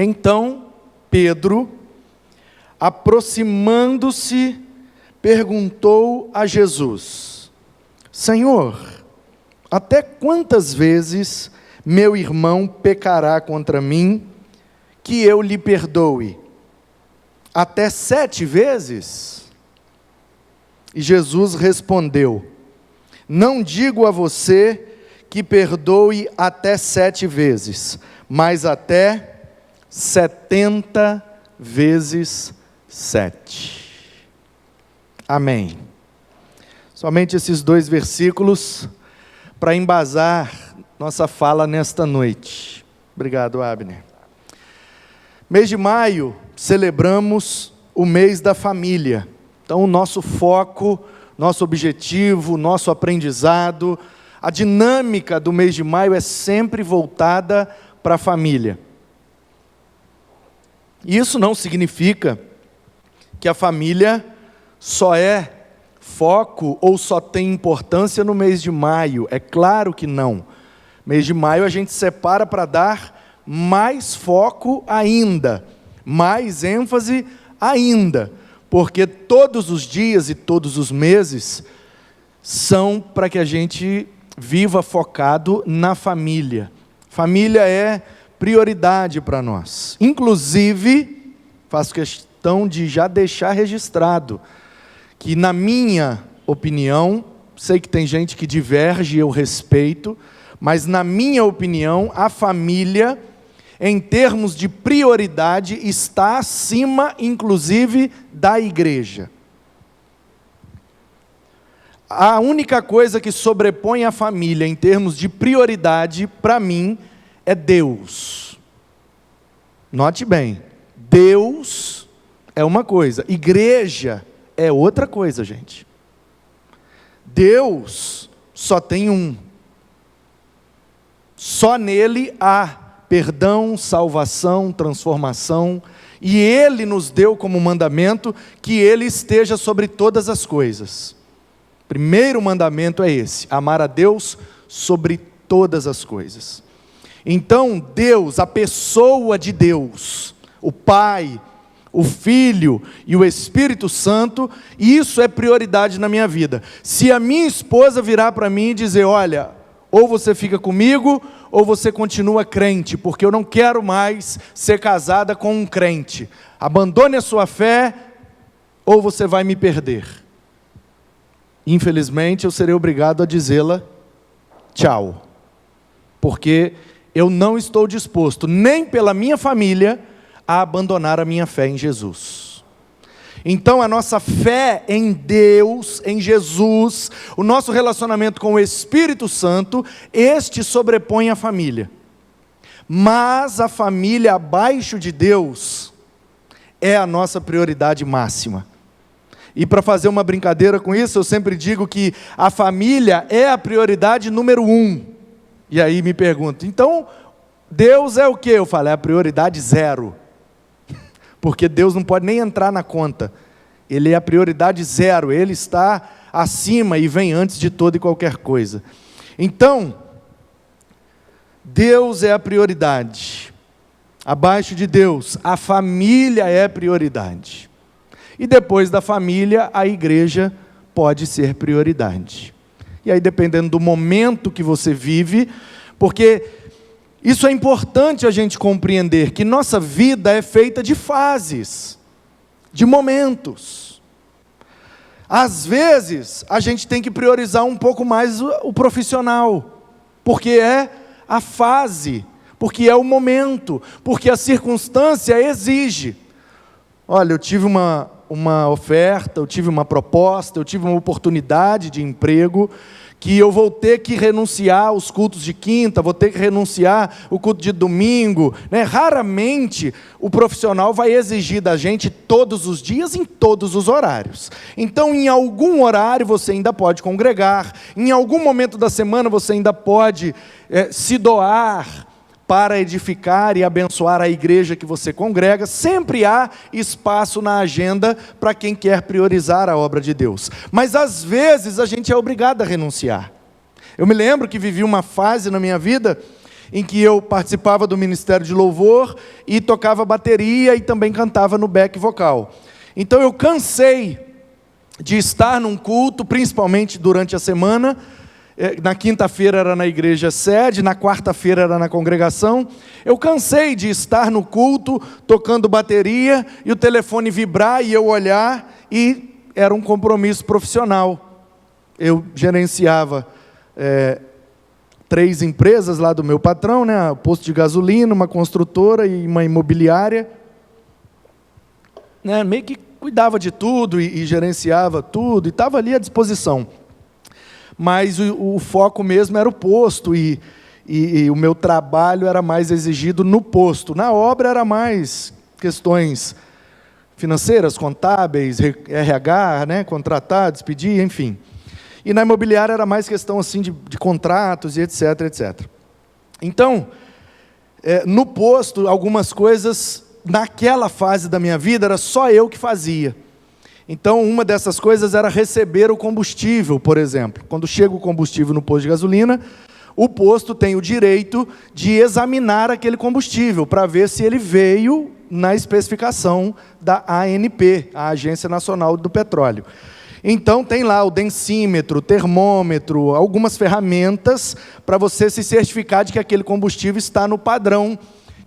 Então Pedro, aproximando-se, perguntou a Jesus: Senhor, até quantas vezes meu irmão pecará contra mim, que eu lhe perdoe? Até 7 vezes? E Jesus respondeu: não digo a você que perdoe até 7 vezes, mas até 70 vezes 7. Amém. Somente esses 2 versículos para embasar nossa fala nesta noite. Obrigado, Abner. Mês de maio, celebramos o mês da família. Então, o nosso foco, nosso objetivo, nosso aprendizado, a dinâmica do mês de maio é sempre voltada para a família. Isso não significa que a família só é foco ou só tem importância no mês de maio. É claro que não. Mês de maio a gente separa para dar mais foco ainda, mais ênfase ainda, porque todos os dias e todos os meses são para que a gente viva focado na família. Família é prioridade para nós. Inclusive, faço questão de já deixar registrado que, na minha opinião, sei que tem gente que diverge, eu respeito, mas na minha opinião, a família, em termos de prioridade, está acima, inclusive, da igreja. A única coisa que sobrepõe a família em termos de prioridade, para mim, é Deus. Note bem, Deus é uma coisa, igreja é outra coisa, gente. Deus só tem um. Só nele há perdão, salvação, transformação, e Ele nos deu como mandamento que Ele esteja sobre todas as coisas. Primeiro mandamento é esse: amar a Deus sobre todas as coisas. Então Deus, a pessoa de Deus, o Pai, o Filho e o Espírito Santo, isso é prioridade na minha vida. Se a minha esposa virar para mim e dizer: olha, ou você fica comigo, ou você continua crente, porque eu não quero mais ser casada com um crente. Abandone a sua fé, ou você vai me perder. Infelizmente, eu serei obrigado a dizê-la tchau, porque eu não estou disposto, nem pela minha família, a abandonar a minha fé em Jesus. Então a nossa fé em Deus, em Jesus, o nosso relacionamento com o Espírito Santo, este sobrepõe a família. Mas a família abaixo de Deus é a nossa prioridade máxima. E para fazer uma brincadeira com isso, eu sempre digo que a família é a prioridade número 1. E aí me perguntam, então Deus é o quê? Eu falo, é a prioridade 0. Porque Deus não pode nem entrar na conta. Ele é a prioridade 0, Ele está acima e vem antes de toda e qualquer coisa. Então, Deus é a prioridade. Abaixo de Deus, a família é a prioridade. E depois da família, a igreja pode ser prioridade. E aí, dependendo do momento que você vive, porque isso é importante a gente compreender, que nossa vida é feita de fases, de momentos. Às vezes, a gente tem que priorizar um pouco mais o profissional, porque é a fase, porque é o momento, porque a circunstância exige. Olha, eu tive uma oferta, eu tive uma proposta, eu tive uma oportunidade de emprego, que eu vou ter que renunciar aos cultos de quinta, vou ter que renunciar ao culto de domingo, né? Raramente o profissional vai exigir da gente todos os dias, em todos os horários. Então, em algum horário você ainda pode congregar, em algum momento da semana você ainda pode se doar para edificar e abençoar a igreja que você congrega. Sempre há espaço na agenda para quem quer priorizar a obra de Deus. Mas às vezes a gente é obrigado a renunciar. Eu me lembro que vivi uma fase na minha vida em que eu participava do Ministério de Louvor e tocava bateria e também cantava no back vocal. Então eu cansei de estar num culto, principalmente durante a semana. Na quinta-feira era na igreja sede, na quarta-feira era na congregação. Eu cansei de estar no culto, tocando bateria, e o telefone vibrar e eu olhar, e era um compromisso profissional. Eu gerenciava 3 empresas lá do meu patrão, né? Posto de gasolina, uma construtora e uma imobiliária. Né? Meio que cuidava de tudo e gerenciava tudo, e estava ali à disposição. Mas o foco mesmo era o posto, e o meu trabalho era mais exigido no posto. Na obra era mais questões financeiras, contábeis, RH, né, contratar, despedir, enfim. E na imobiliária era mais questão assim de contratos e etc, etc. Então, no posto, algumas coisas, naquela fase da minha vida, era só eu que fazia. Então, uma dessas coisas era receber o combustível, por exemplo. Quando chega o combustível no posto de gasolina, o posto tem o direito de examinar aquele combustível, para ver se ele veio na especificação da ANP, a Agência Nacional do Petróleo. Então, tem lá o densímetro, termômetro, algumas ferramentas para você se certificar de que aquele combustível está no padrão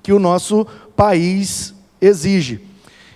que o nosso país exige.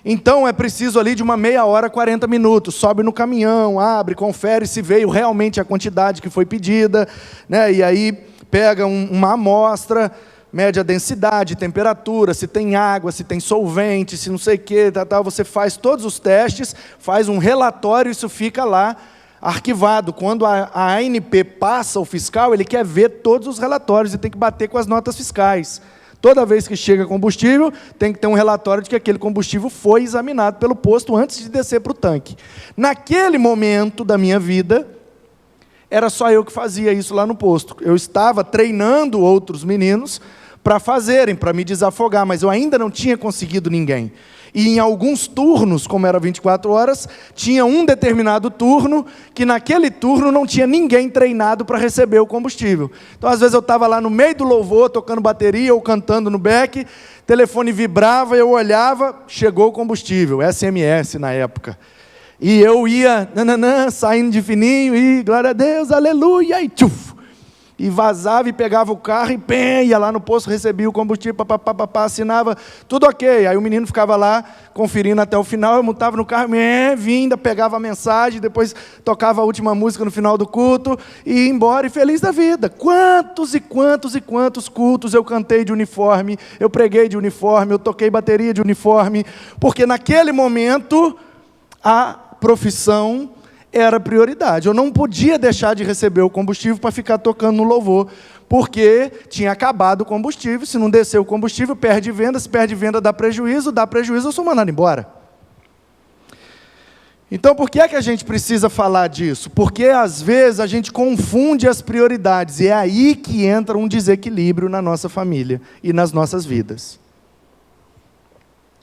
Então, é preciso ali de uma meia hora, 40 minutos, sobe no caminhão, abre, confere se veio realmente a quantidade que foi pedida, né? E aí pega uma amostra, mede a densidade, temperatura, se tem água, se tem solvente, se não sei o que, você faz todos os testes, faz um relatório, isso fica lá arquivado. Quando a ANP passa o fiscal, ele quer ver todos os relatórios e tem que bater com as notas fiscais. Toda vez que chega combustível, tem que ter um relatório de que aquele combustível foi examinado pelo posto antes de descer para o tanque. Naquele momento da minha vida, era só eu que fazia isso lá no posto. Eu estava treinando outros meninos para fazerem, para me desafogar, mas eu ainda não tinha conseguido ninguém. E em alguns turnos, como era 24 horas, tinha um determinado turno, que naquele turno não tinha ninguém treinado para receber o combustível. Então, às vezes, eu estava lá no meio do louvor, tocando bateria ou cantando no back, telefone vibrava, eu olhava, chegou o combustível, SMS na época. E eu ia, saindo de fininho, e glória a Deus, aleluia, e tchuf! E vazava e pegava o carro e ia lá no posto, recebia o combustível, assinava, tudo ok. Aí o menino ficava lá, conferindo até o final, eu montava no carro, vinda, pegava a mensagem, depois tocava a última música no final do culto, e ia embora, e feliz da vida. Quantos e quantos e quantos cultos eu cantei de uniforme, eu preguei de uniforme, eu toquei bateria de uniforme, porque naquele momento, a profissão era prioridade. Eu não podia deixar de receber o combustível para ficar tocando no louvor, porque tinha acabado o combustível. Se não descer o combustível, perde venda. Se perde venda, dá prejuízo, eu sou mandado embora. Então, por que é que a gente precisa falar disso? Porque, às vezes, a gente confunde as prioridades, e é aí que entra um desequilíbrio na nossa família e nas nossas vidas.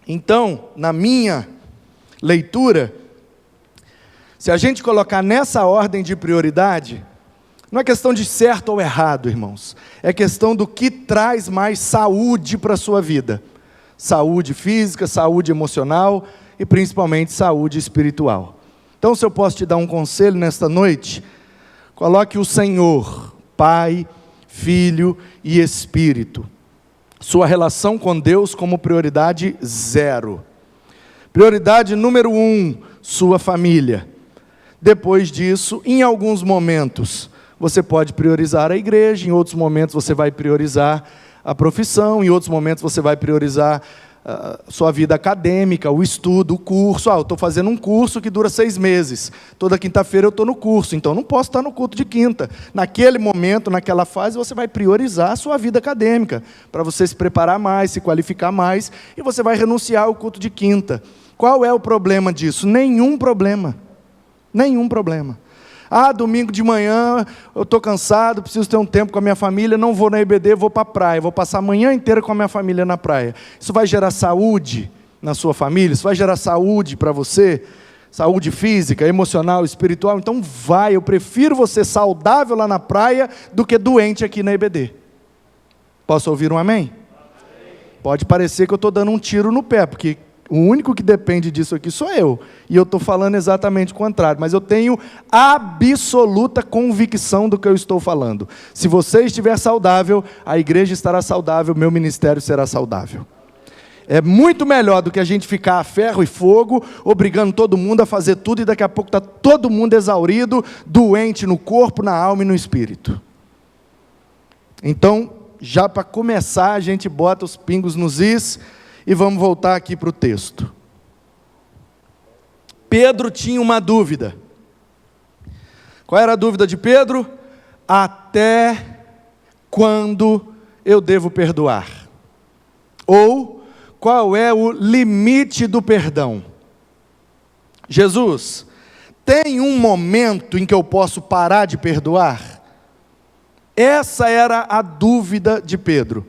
Então, na minha leitura, se a gente colocar nessa ordem de prioridade, não é questão de certo ou errado, irmãos. É questão do que traz mais saúde para a sua vida. Saúde física, saúde emocional e principalmente saúde espiritual. Então, se eu posso te dar um conselho nesta noite, coloque o Senhor, Pai, Filho e Espírito. Sua relação com Deus como prioridade 0. Prioridade número 1, sua família. Depois disso, em alguns momentos, você pode priorizar a igreja, em outros momentos você vai priorizar a profissão, em outros momentos você vai priorizar a sua vida acadêmica, o estudo, o curso. Eu estou fazendo um curso que dura 6 meses. Toda quinta-feira eu estou no curso, então não posso estar no culto de quinta. Naquele momento, naquela fase, você vai priorizar a sua vida acadêmica, para você se preparar mais, se qualificar mais, e você vai renunciar ao culto de quinta. Qual é o problema disso? Nenhum problema. Nenhum problema. Domingo de manhã, eu estou cansado, preciso ter um tempo com a minha família, não vou na IBD, vou para a praia, vou passar a manhã inteira com a minha família na praia. Isso vai gerar saúde na sua família? Isso vai gerar saúde para você? Saúde física, emocional, espiritual? Então eu prefiro você saudável lá na praia do que doente aqui na IBD. Posso ouvir um amém? Pode parecer que eu estou dando um tiro no pé, porque o único que depende disso aqui sou eu. E eu estou falando exatamente o contrário. Mas eu tenho absoluta convicção do que eu estou falando. Se você estiver saudável, a igreja estará saudável, meu ministério será saudável. É muito melhor do que a gente ficar a ferro e fogo, obrigando todo mundo a fazer tudo, e daqui a pouco está todo mundo exaurido, doente no corpo, na alma e no espírito. Então, já para começar, a gente bota os pingos nos is, e vamos voltar aqui para o texto. Pedro tinha uma dúvida. Qual era a dúvida de Pedro? Até quando eu devo perdoar? Ou, qual é o limite do perdão? Jesus, tem um momento em que eu posso parar de perdoar? Essa era a dúvida de Pedro.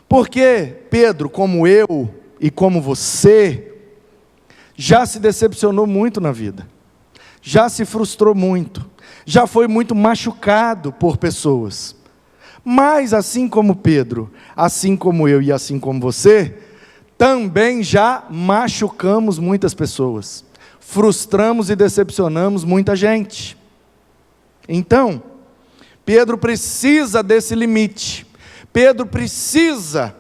Porque Pedro, como eu e como você, já se decepcionou muito na vida, já se frustrou muito, já foi muito machucado por pessoas. Mas assim como Pedro, assim como eu e assim como você, também já machucamos muitas pessoas, frustramos e decepcionamos muita gente. Então, Pedro precisa desse limite. Pedro precisa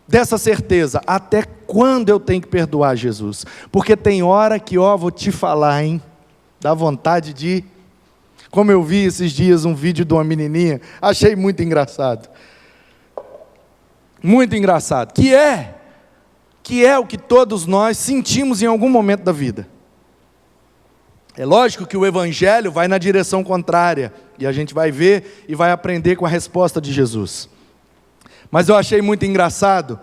dessa certeza. Até quando eu tenho que perdoar, Jesus? Porque tem hora que, vou te falar, hein? Dá vontade de... Como eu vi esses dias um vídeo de uma menininha, achei muito engraçado. Muito engraçado. Que é o que todos nós sentimos em algum momento da vida. É lógico que o Evangelho vai na direção contrária, e a gente vai ver e vai aprender com a resposta de Jesus. Mas eu achei muito engraçado,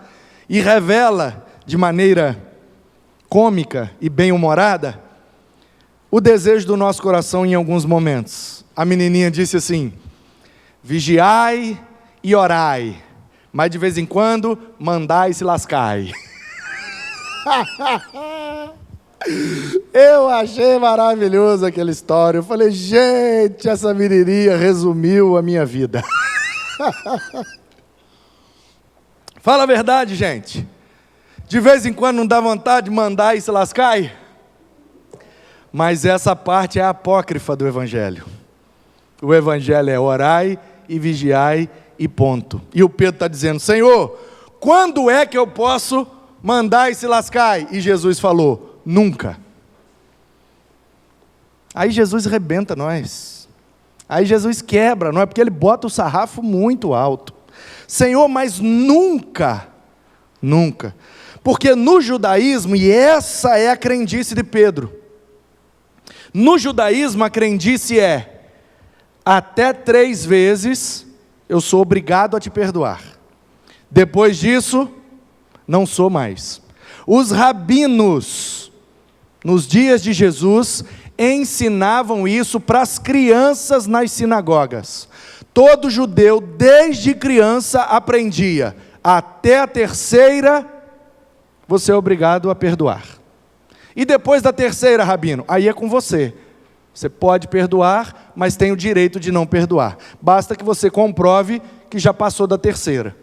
e revela de maneira cômica e bem-humorada, o desejo do nosso coração em alguns momentos. A menininha disse assim: vigiai e orai, mas de vez em quando, mandai e se lascai. Eu achei maravilhoso aquela história. Eu falei, gente, essa menininha resumiu a minha vida. Fala a verdade, gente. De vez em quando não dá vontade de mandar e se lascar? Mas essa parte é apócrifa do Evangelho. O Evangelho é orai e vigiai e ponto. E o Pedro está dizendo, Senhor, quando é que eu posso mandar e se lascar? E Jesus falou, nunca. Aí Jesus rebenta nós. Aí Jesus quebra, não é porque ele bota o sarrafo muito alto. Senhor, mas nunca, nunca. Porque no judaísmo, e essa é a crendice de Pedro, no judaísmo a crendice é, até 3 vezes eu sou obrigado a te perdoar. Depois disso, não sou mais. Os rabinos, nos dias de Jesus, ensinavam isso para as crianças nas sinagogas. Todo judeu, desde criança, aprendia, até a 3ª, você é obrigado a perdoar. E depois da 3ª, rabino, aí é com você. Você pode perdoar, mas tem o direito de não perdoar. Basta que você comprove que já passou da 3ª.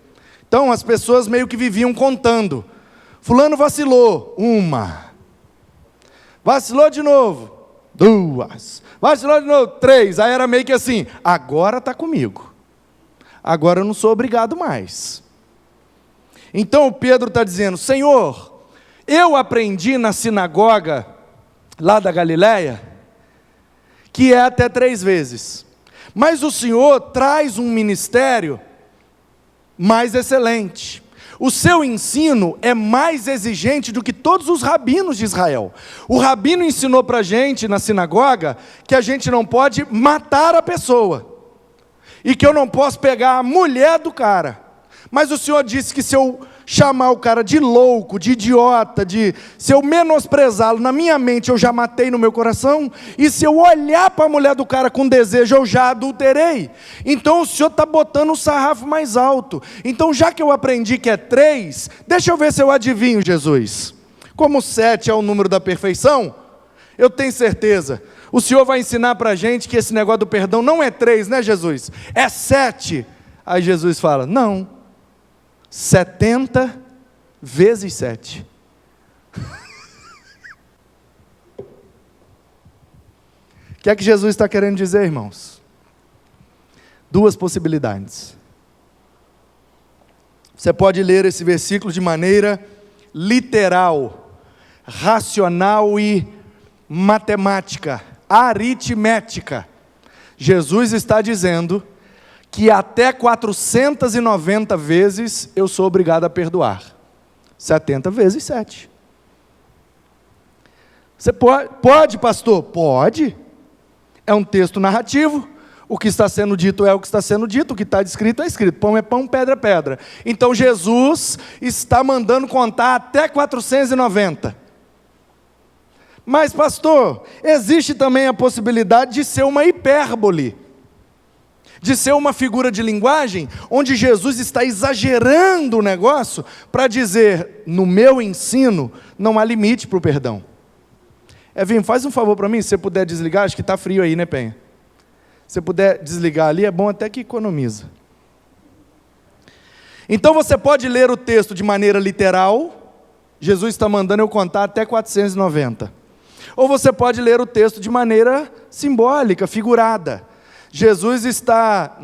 Então, as pessoas meio que viviam contando. Fulano vacilou, 1. Vacilou de novo, 2. Vacilou de novo, 3. Aí era meio que assim, agora está comigo. Agora eu não sou obrigado mais. Então o Pedro está dizendo, Senhor, eu aprendi na sinagoga, lá da Galileia, que é até 3 vezes. Mas o Senhor traz um ministério mais excelente. O seu ensino é mais exigente do que todos os rabinos de Israel. O rabino ensinou para a gente na sinagoga que a gente não pode matar a pessoa. E que eu não posso pegar a mulher do cara. Mas o Senhor disse que se eu chamar o cara de louco, de idiota, se eu menosprezá-lo, na minha mente eu já matei no meu coração, e se eu olhar para a mulher do cara com desejo, eu já adulterei. Então o Senhor está botando o sarrafo mais alto. Então já que eu aprendi que é 3, deixa eu ver se eu adivinho, Jesus. Como 7 é o número da perfeição, eu tenho certeza, o Senhor vai ensinar para a gente que esse negócio do perdão não é 3, né, Jesus? É 7. Aí Jesus fala, não, 70 vezes 7. O que é que Jesus está querendo dizer, irmãos? Duas possibilidades. Você pode ler esse versículo de maneira literal, racional e matemática, aritmética. Jesus está dizendo que até 490 vezes eu sou obrigado a perdoar. 70 vezes 7. Você pode, pastor? Pode. É um texto narrativo. O que está sendo dito é o que está sendo dito, o que está escrito é escrito. Pão é pão, pedra é pedra. Então Jesus está mandando contar até 490. Mas, pastor, existe também a possibilidade de ser uma hipérbole, de ser uma figura de linguagem, onde Jesus está exagerando o negócio para dizer, no meu ensino, não há limite para o perdão. Evinho, faz um favor para mim, se você puder desligar, acho que está frio aí, né, Penha? Se você puder desligar ali, é bom até que economiza. Então você pode ler o texto de maneira literal, Jesus está mandando eu contar até 490. Ou você pode ler o texto de maneira simbólica, figurada. Jesus está...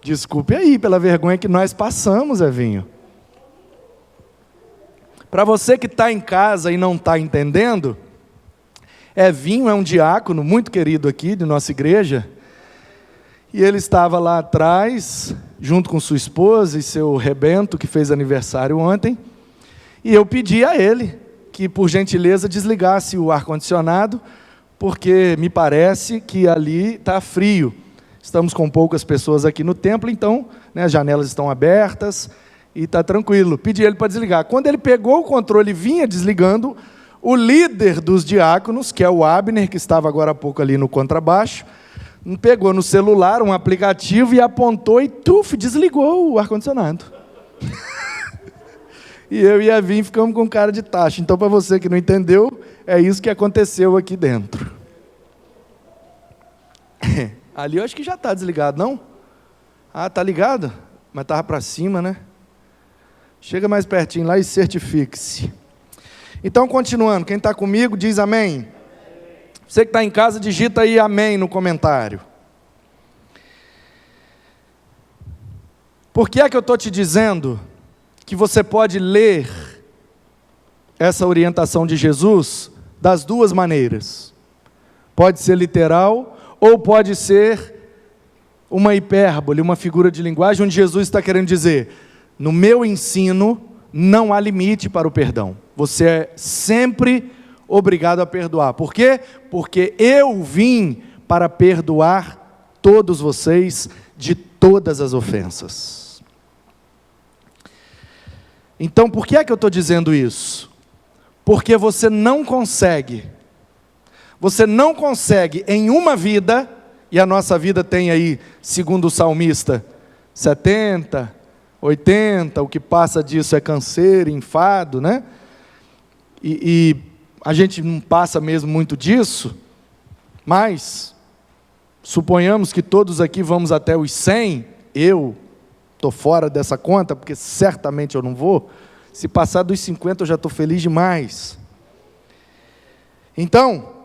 Desculpe aí pela vergonha que nós passamos, Evinho. Para você que está em casa e não está entendendo, Evinho é um diácono muito querido aqui de nossa igreja, e ele estava lá atrás, junto com sua esposa e seu rebento, que fez aniversário ontem, e eu pedi a ele que, por gentileza, desligasse o ar-condicionado, porque me parece que ali está frio. Estamos com poucas pessoas aqui no templo, então, né, as janelas estão abertas, e está tranquilo. Pedi ele para desligar. Quando ele pegou o controle e vinha desligando, o líder dos diáconos, que é o Abner, que estava agora há pouco ali no contrabaixo, pegou no celular um aplicativo e apontou e desligou o ar-condicionado. E eu e a Vim ficamos com cara de taxa. Então, para você que não entendeu, é isso que aconteceu aqui dentro. Ali eu acho que já está desligado, não? Ah, está ligado? Mas estava para cima, né? Chega mais pertinho lá e certifique-se. Então, continuando, quem está comigo diz amém. Você que está em casa, digita aí amém no comentário. Por que é que eu estou te dizendo que você pode ler essa orientação de Jesus das duas maneiras? Pode ser literal ou pode ser uma hipérbole, uma figura de linguagem, onde Jesus está querendo dizer, no meu ensino não há limite para o perdão. Você é sempre obrigado a perdoar. Por quê? Porque eu vim para perdoar todos vocês de todas as ofensas. Então, por que é que eu estou dizendo isso? Porque você não consegue em uma vida, e a nossa vida tem aí, segundo o salmista, 70, 80, o que passa disso é canseiro, enfado, né? E a gente não passa mesmo muito disso, mas suponhamos que todos aqui vamos até os 100, eu estou fora dessa conta, porque certamente eu não vou. Se passar dos 50 eu já estou feliz demais. Então,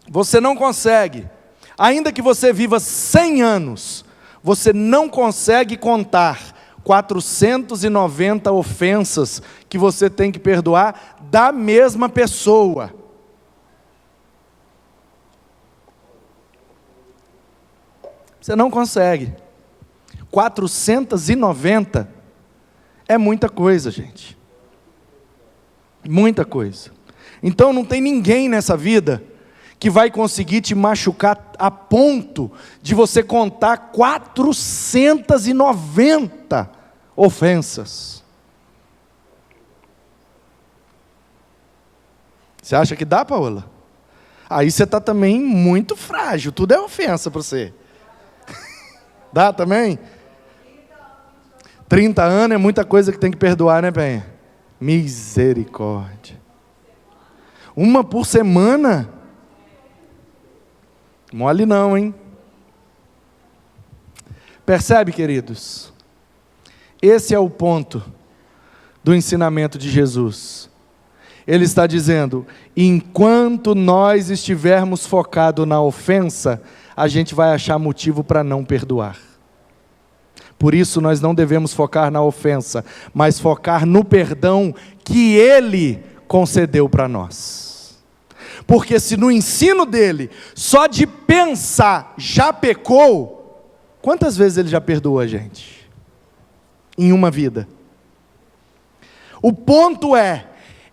você não consegue, ainda que você viva 100 anos, você não consegue contar 490 ofensas que você tem que perdoar da mesma pessoa. Você não consegue. 490 é muita coisa, gente. Muita coisa. Então não tem ninguém nessa vida que vai conseguir te machucar a ponto de você contar 490 ofensas. Você acha que dá, Paola? Aí você está também muito frágil, tudo é ofensa para você. Dá também? 30 anos é muita coisa que tem que perdoar, né, Penha? Misericórdia. Uma por semana? Mole não, hein? Percebe, queridos? Esse é o ponto do ensinamento de Jesus. Ele está dizendo, enquanto nós estivermos focados na ofensa, a gente vai achar motivo para não perdoar. Por isso nós não devemos focar na ofensa, mas focar no perdão que Ele concedeu para nós. Porque se no ensino dele, só de pensar, já pecou, quantas vezes Ele já perdoou a gente? Em uma vida. O ponto é,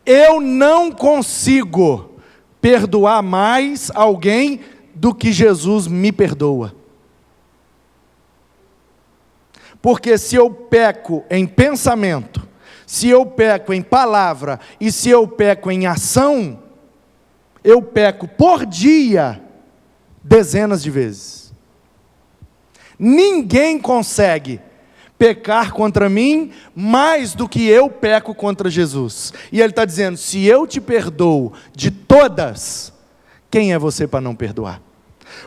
eu não consigo perdoar mais alguém do que Jesus me perdoa. Porque se eu peco em pensamento, se eu peco em palavra e se eu peco em ação, eu peco por dia dezenas de vezes. Ninguém consegue pecar contra mim mais do que eu peco contra Jesus. E ele está dizendo, se eu te perdoo de todas, quem é você para não perdoar?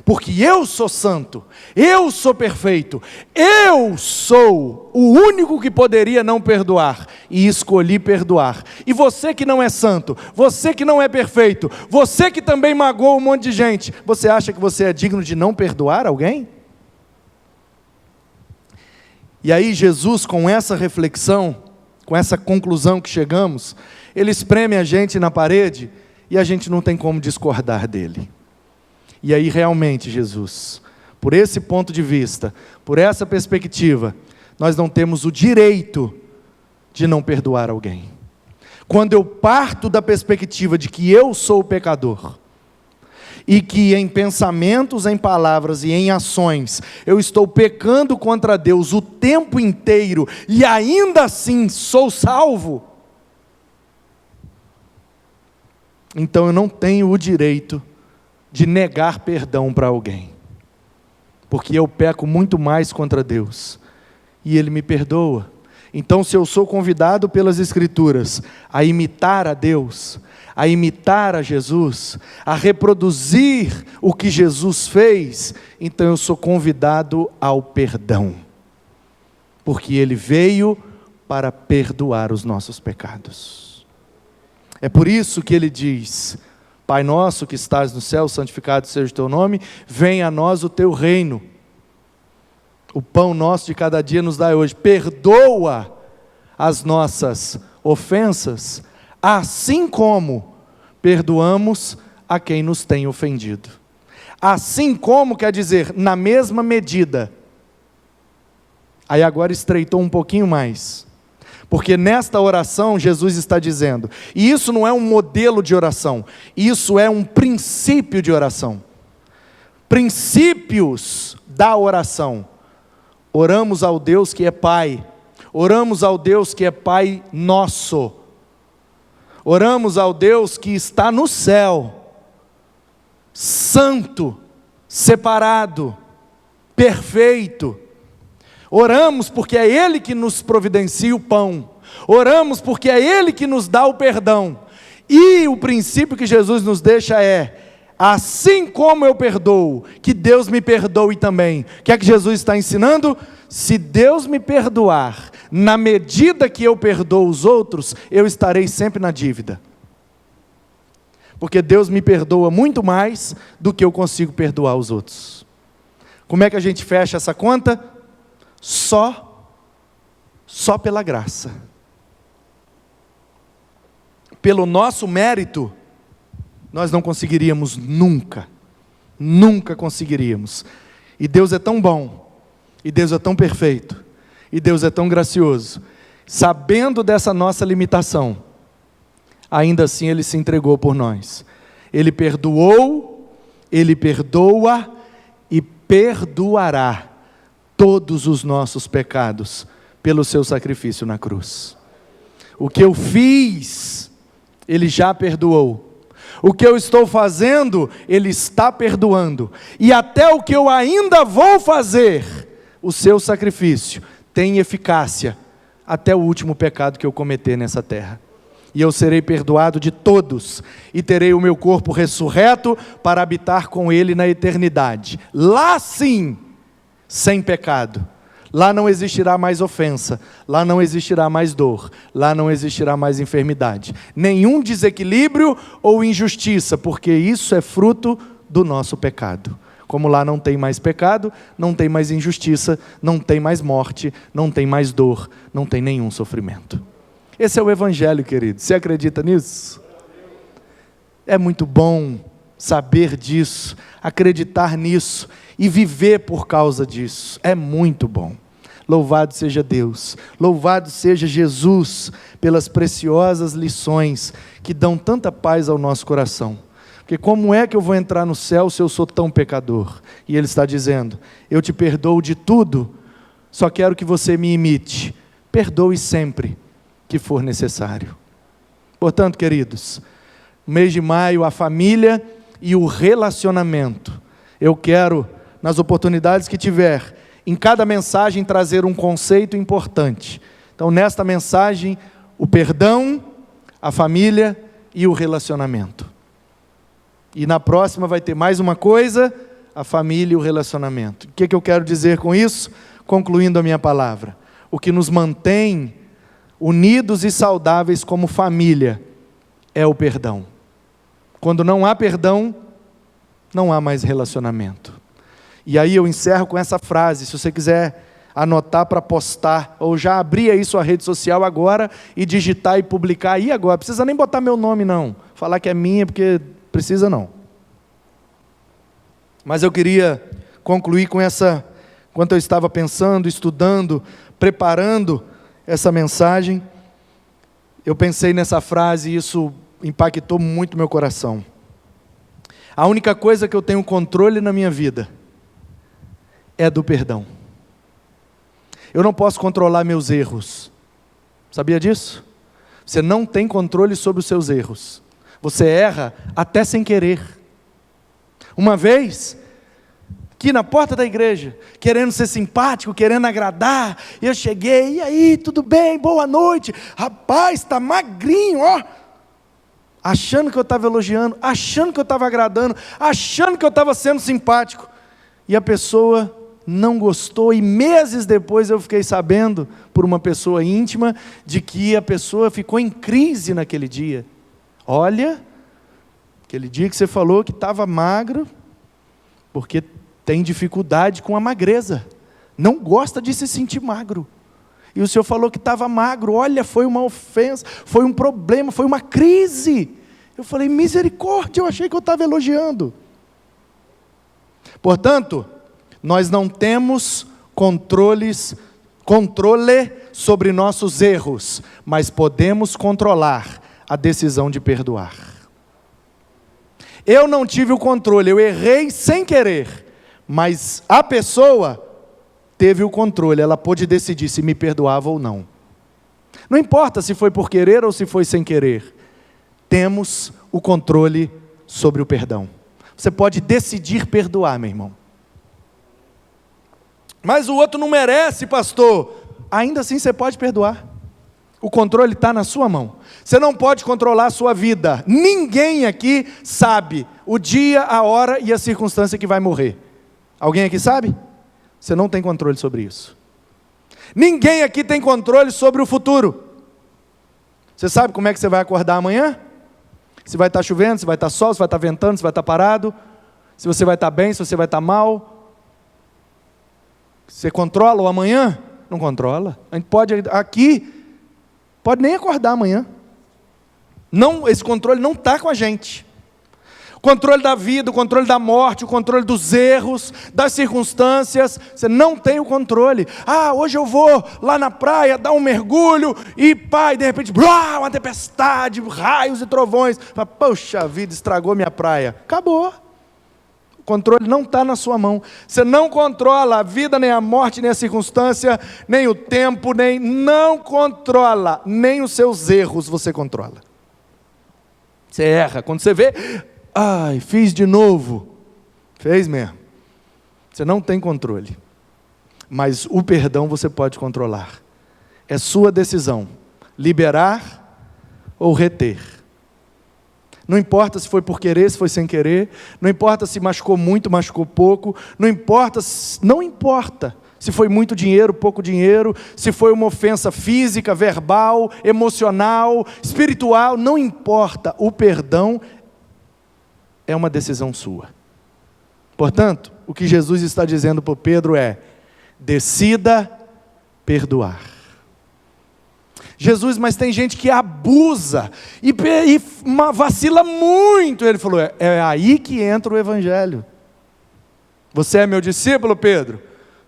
Porque eu sou santo, eu sou perfeito, eu sou o único que poderia não perdoar, e escolhi perdoar. E você que não é santo, você que não é perfeito, você que também magoou um monte de gente, você acha que você é digno de não perdoar alguém? E aí Jesus, com essa reflexão, com essa conclusão que chegamos, ele espreme a gente na parede, e a gente não tem como discordar dele. E aí realmente, Jesus, por esse ponto de vista, por essa perspectiva, nós não temos o direito de não perdoar alguém. Quando eu parto da perspectiva de que eu sou o pecador, e que em pensamentos, em palavras e em ações, eu estou pecando contra Deus o tempo inteiro, e ainda assim sou salvo, então eu não tenho o direito de negar perdão para alguém, porque eu peco muito mais contra Deus, e Ele me perdoa. Então, se eu sou convidado pelas Escrituras a imitar a Deus, a imitar a Jesus, a reproduzir o que Jesus fez, então eu sou convidado ao perdão, porque Ele veio para perdoar os nossos pecados. É por isso que Ele diz, Pai nosso que estás no céu, santificado seja o teu nome, venha a nós o teu reino. O pão nosso de cada dia nos dai hoje. Perdoa as nossas ofensas, assim como perdoamos a quem nos tem ofendido. Assim como quer dizer, na mesma medida. Aí agora estreitou um pouquinho mais. Porque nesta oração Jesus está dizendo, e isso não é um modelo de oração, isso é um princípio de oração. Princípios da oração. Oramos ao Deus que é Pai, oramos ao Deus que é Pai nosso, oramos ao Deus que está no céu, santo, separado, perfeito. Oramos porque é Ele que nos providencia o pão. Oramos porque é Ele que nos dá o perdão. E o princípio que Jesus nos deixa é, assim como eu perdoo, que Deus me perdoe também. O que é que Jesus está ensinando? Se Deus me perdoar, na medida que eu perdoo os outros, eu estarei sempre na dívida. Porque Deus me perdoa muito mais do que eu consigo perdoar os outros. Como é que a gente fecha essa conta? Só pela graça. Pelo nosso mérito, nós não conseguiríamos nunca conseguiríamos. E Deus é tão bom, e Deus é tão perfeito, e Deus é tão gracioso, sabendo dessa nossa limitação, ainda assim Ele se entregou por nós. Ele perdoou, Ele perdoa e perdoará todos os nossos pecados, pelo seu sacrifício na cruz. O que eu fiz, Ele já perdoou. O que eu estou fazendo, Ele está perdoando. E até o que eu ainda vou fazer, o seu sacrifício tem eficácia, até o último pecado que eu cometer nessa terra. E eu serei perdoado de todos, e terei o meu corpo ressurreto, para habitar com Ele na eternidade. Lá sim, sem pecado, Lá não existirá mais ofensa, lá não existirá mais dor, lá não existirá mais enfermidade, nenhum desequilíbrio ou injustiça, porque isso é fruto do nosso pecado. Como lá não tem mais pecado, não tem mais injustiça, não tem mais morte, não tem mais dor, não tem nenhum sofrimento. Esse é o Evangelho, querido. Você acredita nisso? É muito bom saber disso, acreditar nisso e viver por causa disso. É muito bom. Louvado seja Deus, louvado seja Jesus pelas preciosas lições que dão tanta paz ao nosso coração. Porque como é que eu vou entrar no céu se eu sou tão pecador? E Ele está dizendo, eu te perdoo de tudo, só quero que você me imite. Perdoe sempre que for necessário. Portanto, queridos, no mês de maio, a família e o relacionamento. Eu quero, nas oportunidades que tiver, em cada mensagem trazer um conceito importante. Então, nesta mensagem, o perdão, a família e o relacionamento. E na próxima vai ter mais uma coisa, a família e o relacionamento. O que eu quero dizer com isso? Concluindo a minha palavra. O que nos mantém unidos e saudáveis como família é o perdão. Quando não há perdão, não há mais relacionamento. E aí eu encerro com essa frase, se você quiser anotar para postar, ou já abrir aí sua rede social agora e digitar e publicar aí agora, não precisa nem botar meu nome não, falar que é minha porque precisa não. Mas eu queria concluir com essa, enquanto eu estava pensando, estudando, preparando essa mensagem, eu pensei nessa frase e isso impactou muito meu coração. A única coisa que eu tenho controle na minha vida é do perdão. Eu não posso controlar meus erros. Sabia disso? Você não tem controle sobre os seus erros. Você erra até sem querer. Uma vez, aqui na porta da igreja, querendo ser simpático, querendo agradar, eu cheguei, e aí, tudo bem, boa noite, rapaz, está magrinho, ó. Achando que eu estava elogiando, achando que eu estava agradando, achando que eu estava sendo simpático. E a pessoa não gostou, e meses depois eu fiquei sabendo, por uma pessoa íntima, de que a pessoa ficou em crise naquele dia. Olha, aquele dia que você falou que estava magro, porque tem dificuldade com a magreza, não gosta de se sentir magro. E o senhor falou que estava magro, olha, foi uma ofensa, foi um problema, foi uma crise. Eu falei, misericórdia, eu achei que eu estava elogiando. Portanto, nós não temos controle sobre nossos erros, mas podemos controlar a decisão de perdoar. Eu não tive o controle, eu errei sem querer, mas a pessoa teve o controle, ela pôde decidir se me perdoava ou não. Não importa se foi por querer ou se foi sem querer, temos o controle sobre o perdão. Você pode decidir perdoar, meu irmão. Mas o outro não merece, pastor. Ainda assim você pode perdoar. O controle está na sua mão. Você não pode controlar a sua vida. Ninguém aqui sabe o dia, a hora e a circunstância que vai morrer. Alguém aqui sabe? Você não tem controle sobre isso. Ninguém aqui tem controle sobre o futuro. Você sabe como é que você vai acordar amanhã? Se vai estar chovendo, se vai estar sol, se vai estar ventando, se vai estar parado, se você vai estar bem, se você vai estar mal. Você controla o amanhã? Não controla. A gente pode nem acordar amanhã. Não, esse controle não está com a gente. O controle da vida, o controle da morte, o controle dos erros, das circunstâncias, você não tem o controle. Hoje eu vou lá na praia dar um mergulho e de repente, uma tempestade, raios e trovões. Poxa vida, estragou minha praia. Acabou. O controle não está na sua mão. Você não controla a vida, nem a morte, nem a circunstância, nem o tempo, não controla, nem os seus erros você controla. Você erra, quando você vê, fiz de novo. Fez mesmo. Você não tem controle. Mas o perdão você pode controlar. É sua decisão, liberar ou reter. Não importa se foi por querer, se foi sem querer, não importa se machucou muito, machucou pouco, não importa. se foi muito dinheiro, pouco dinheiro, se foi uma ofensa física, verbal, emocional, espiritual, não importa, o perdão é uma decisão sua. Portanto, o que Jesus está dizendo para Pedro é: decida perdoar. Jesus, mas tem gente que abusa e vacila muito. Ele falou, é aí que entra o Evangelho. Você é meu discípulo, Pedro?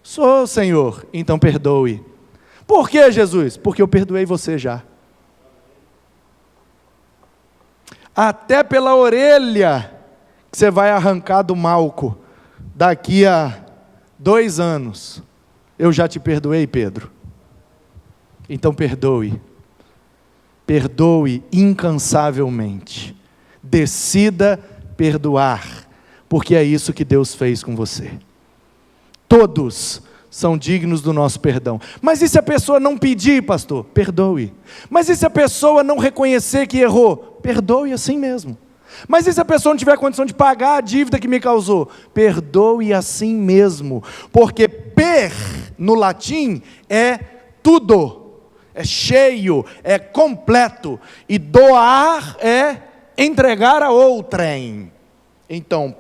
Sou, Senhor. Então perdoe. Por que, Jesus? Porque eu perdoei você já. Até pela orelha que você vai arrancar do Malco daqui a 2 anos, eu já te perdoei, Pedro. Então perdoe. Perdoe incansavelmente. Decida perdoar, porque é isso que Deus fez com você. Todos são dignos do nosso perdão. Mas e se a pessoa não pedir, pastor? Perdoe. Mas e se a pessoa não reconhecer que errou? Perdoe assim mesmo. Mas e se a pessoa não tiver condição de pagar a dívida que me causou? Perdoe assim mesmo. Porque no latim, é tudo. É cheio, é completo. E doar é entregar a outrem. Então,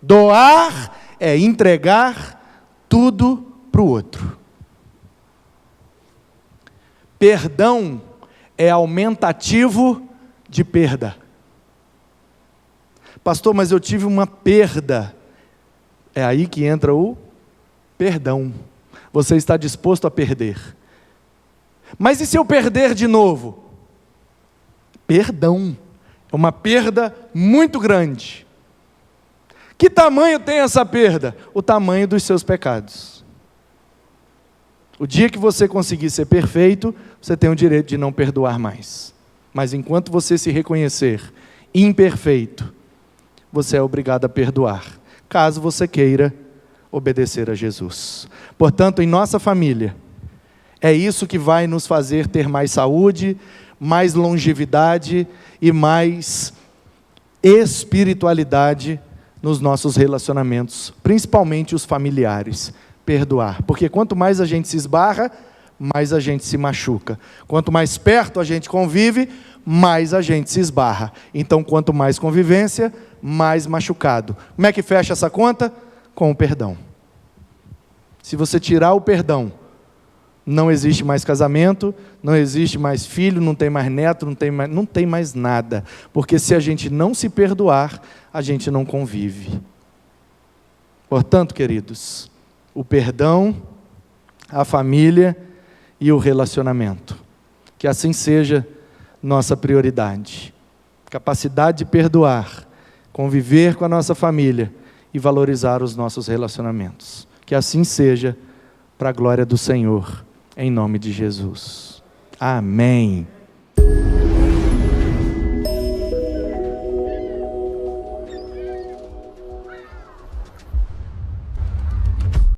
perdoar é entregar tudo para o outro. Perdão é aumentativo de perda. Pastor, mas eu tive uma perda. É aí que entra o perdão. Você está disposto a perder. Mas e se eu perder de novo? Perdão. É uma perda muito grande. Que tamanho tem essa perda? O tamanho dos seus pecados. O dia que você conseguir ser perfeito, você tem o direito de não perdoar mais. Mas enquanto você se reconhecer imperfeito, você é obrigado a perdoar, caso você queira obedecer a Jesus. Portanto, em nossa família, é isso que vai nos fazer ter mais saúde, mais longevidade e mais espiritualidade nos nossos relacionamentos, principalmente os familiares. Perdoar, porque quanto mais a gente se esbarra, mais a gente se machuca. Quanto mais perto a gente convive, mais a gente se esbarra. Então, quanto mais convivência, mais machucado. Como é que fecha essa conta? Com o perdão. Se você tirar o perdão, não existe mais casamento, não existe mais filho, não tem mais neto, não tem mais nada. Porque se a gente não se perdoar, a gente não convive. Portanto, queridos, o perdão, a família e o relacionamento. Que assim seja nossa prioridade. Capacidade de perdoar, conviver com a nossa família e valorizar os nossos relacionamentos. Que assim seja, para a glória do Senhor, em nome de Jesus. Amém.